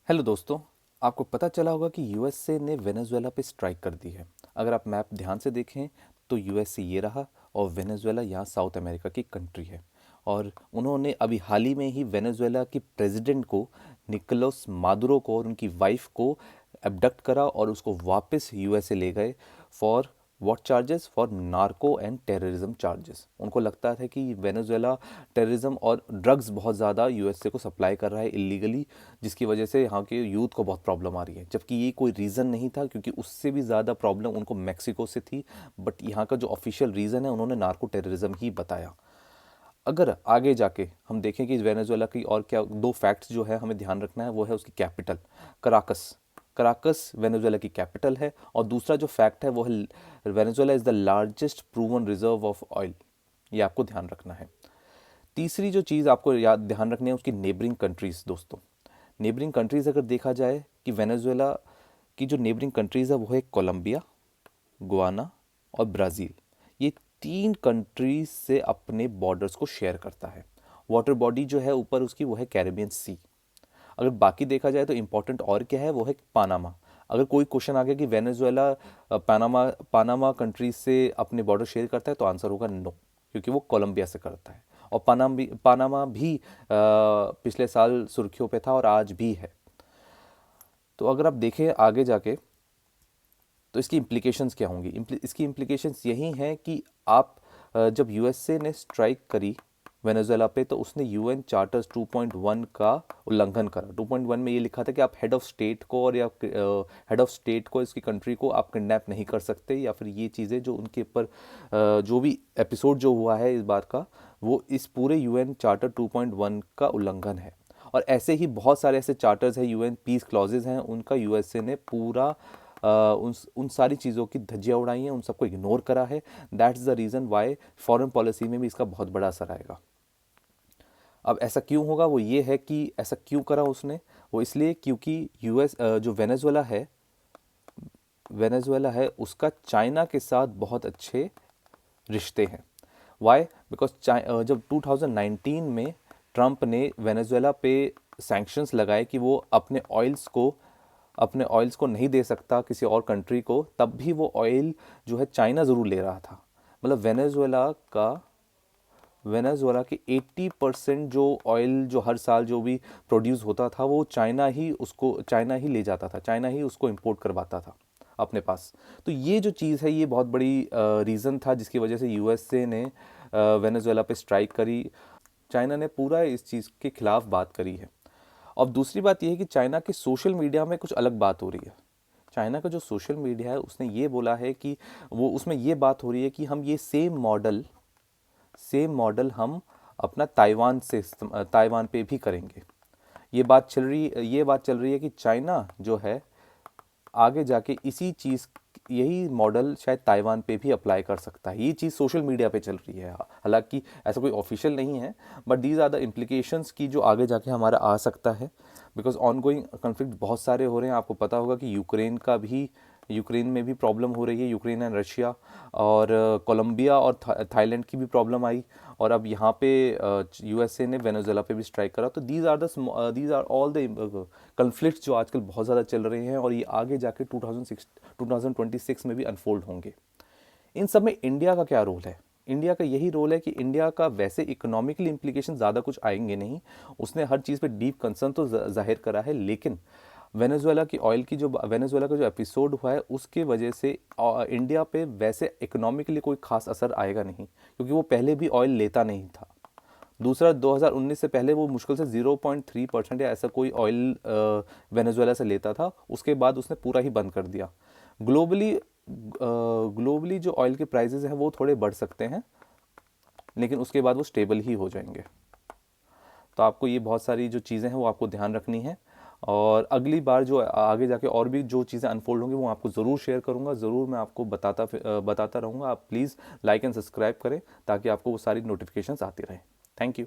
Hello दोस्तों। आपको पता चला होगा कि यूएसए ने वेनेजुएला पे स्ट्राइक कर दी है। अगर आप मैप ध्यान से देखें तो यूएसए ये रहा और वेनेजुएला यहाँ साउथ अमेरिका की कंट्री है। और उन्होंने अभी हाल ही में ही वेनेजुएला की प्रेसिडेंट को निकोलस मादुरो को और उनकी वाइफ को एबडक्ट करा और उसको वापस यूएसए ले गए for what charges, for narco and terrorism charges. उनको लगता था कि वेनेजुएला टेररिज्म और ड्रग्स बहुत ज़्यादा यूएसए को सप्लाई कर रहा है इलीगली, जिसकी वजह से यहाँ के यूथ को बहुत प्रॉब्लम आ रही है। जबकि ये कोई रीज़न नहीं था, क्योंकि उससे भी ज़्यादा प्रॉब्लम उनको मैक्सिको से थी। बट यहाँ का जो ऑफिशियल रीज़न है उन्होंने नार्को टेररिज्म ही बताया। अगर आगे जाके हम देखें कि वेनेजुएला की और क्या दो फैक्ट्स जो है हमें ध्यान रखना है, वो है उसकी कैपिटल कराकस। कराकस वेनेजुएला की कैपिटल है। और दूसरा जो फैक्ट है वो है Venezuela is the largest proven reserve of oil. ये आपको ध्यान रखना है। तीसरी जो चीज़ आपको याद ध्यान रखनी है उसकी नेबरिंग कंट्रीज़। दोस्तों, नेबरिंग कंट्रीज़ अगर देखा जाए कि वेनेजुएला की जो नेबरिंग कंट्रीज़ है वो है कोलंबिया, गुआना और ब्राज़ील। ये तीन कंट्रीज से अपने बॉर्डर्स को शेयर करता है। वाटर बॉडी जो है ऊपर उसकी वो है कैरेबियन सी। अगर बाकी देखा जाए तो इम्पोर्टेंट और क्या है, वो है पानामा। अगर कोई क्वेश्चन आ गया कि वेनेजुएला पानामा पानामा कंट्रीज से अपने बॉर्डर शेयर करता है तो आंसर होगा नो, क्योंकि वो कोलंबिया से करता है। और पानामा भी पिछले साल सुर्खियों पे था और आज भी है। तो अगर आप देखें आगे जाके तो इसकी इम्प्लीकेशंस क्या होंगी। इसकी इम्प्लीकेशंस यही हैं कि आप जब यूएसए ने स्ट्राइक करी वेनेजुएला पे तो उसने यूएन चार्टर्स 2.1 का उल्लंघन करा। 2.1 में ये लिखा था कि आप हेड ऑफ स्टेट को और या हेड ऑफ स्टेट को, इसकी कंट्री को आप किडनैप नहीं कर सकते, या फिर ये चीज़ें जो उनके ऊपर जो भी एपिसोड जो हुआ है इस बात का, वो इस पूरे यूएन चार्टर 2.1 का उल्लंघन है। और ऐसे ही बहुत सारे ऐसे चार्टर्स हैं, यूएन पीस क्लॉजेज हैं, उनका यूएसए ने पूरा उन सारी चीज़ों की धज्जियाँ उड़ाई हैं, उन सबको इग्नोर करा है। That's the reason why foreign policy में भी इसका बहुत बड़ा असर आएगा। अब ऐसा क्यों होगा, वो ये है कि ऐसा क्यों करा उसने, वो इसलिए क्योंकि जो वेनेजुएला है उसका चाइना के साथ बहुत अच्छे रिश्ते हैं। वाई? बिकॉज जब 2019 में ट्रंप ने वेनेजुएला पे सैंक्शंस लगाए कि वो अपने ऑयल्स को नहीं दे सकता किसी और कंट्री को, तब भी वो ऑयल जो है चाइना ज़रूर ले रहा था। मतलब वेनेजुएला की 80% जो ऑयल जो हर साल जो भी प्रोड्यूस होता था वो चाइना ही ले जाता था, चाइना ही उसको इंपोर्ट करवाता था अपने पास। तो ये जो चीज़ है ये बहुत बड़ी रीज़न था जिसकी वजह से यूएसए ने वेनेजुएला पे स्ट्राइक करी। चाइना ने पूरा इस चीज़ के खिलाफ बात करी है। अब दूसरी बात यह है कि चाइना के सोशल मीडिया में कुछ अलग बात हो रही है। चाइना का जो सोशल मीडिया है उसने ये बोला है कि वो उसमें ये बात हो रही है कि हम ये सेम मॉडल हम अपना ताइवान पे भी करेंगे। ये बात चल रही है कि चाइना जो है आगे जाके यही मॉडल शायद ताइवान पे भी अप्लाई कर सकता है। ये चीज़ सोशल मीडिया पे चल रही है, हालांकि ऐसा कोई ऑफिशियल नहीं है, but these are the implications की जो आगे जाके हमारा आ सकता है। बिकॉज ऑन गोइंग कन्फ्लिक्ट बहुत सारे हो रहे हैं। आपको पता होगा कि यूक्रेन में भी प्रॉब्लम हो रही है, यूक्रेन एंड रशिया। और कोलंबिया और थाईलैंड की भी प्रॉब्लम आई। और अब यहाँ पे यूएसए ने वेनेजुएला पे भी स्ट्राइक करा। तो these are all the conflicts जो आजकल बहुत ज़्यादा चल रहे हैं और ये आगे जाके 2026 में भी अनफोल्ड होंगे। इन सब में इंडिया का क्या रोल है? इंडिया का यही रोल है कि इंडिया का वैसे इकोनॉमिकली इम्प्लीकेशन ज़्यादा कुछ आएंगे नहीं। उसने हर चीज़ पे डीप कंसर्न तो जाहिर करा है, लेकिन वेनेजुएला का जो एपिसोड हुआ है उसके वजह से इंडिया पे वैसे इकोनॉमिकली कोई खास असर आएगा नहीं, क्योंकि वो पहले भी ऑयल लेता नहीं था। दूसरा, 2019 से पहले वो मुश्किल से 0.3% या ऐसा कोई ऑयल वेनेजुएला से लेता था। उसके बाद उसने पूरा ही बंद कर दिया। ग्लोबली जो ऑयल के प्राइसेस हैं वो थोड़े बढ़ सकते हैं, लेकिन उसके बाद वो स्टेबल ही हो जाएंगे। तो आपको ये बहुत सारी जो चीज़ें हैं वो आपको ध्यान रखनी है। और अगली बार जो आगे जाके और भी जो चीज़ें अनफोल्ड होंगी वो आपको ज़रूर शेयर करूँगा, ज़रूर मैं आपको बताता रहूँगा। आप प्लीज़ लाइक एंड सब्सक्राइब करें ताकि आपको वो सारी नोटिफिकेशंस आती रहें। Thank you.